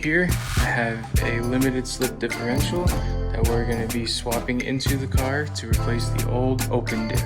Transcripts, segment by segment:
Here I have a limited slip differential that we're going to be swapping into the car to replace the old open diff.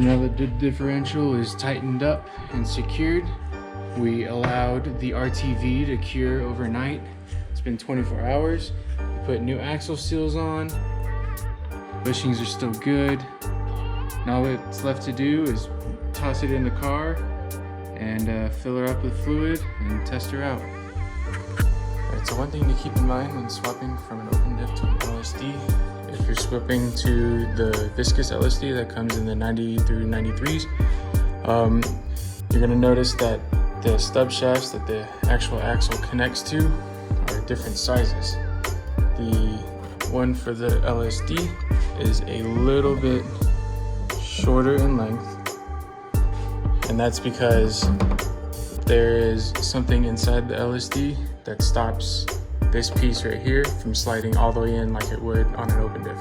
So now that the differential is tightened up and secured, we allowed the RTV to cure overnight. It's been 24 hours. We put new axle seals on. Bushings are still good. Now what's left to do is toss it in the car and fill her up with fluid and test her out. Alright, so one thing to keep in mind when swapping from an open diff to an LSD, if you're swapping to the viscous LSD that comes in the 90 through 93s, you're going to notice that the stub shafts that the actual axle connects to are different sizes. The one for the LSD is a little bit shorter in length, and that's because there is something inside the LSD that stops this piece right here from sliding all the way in like it would on an open diff.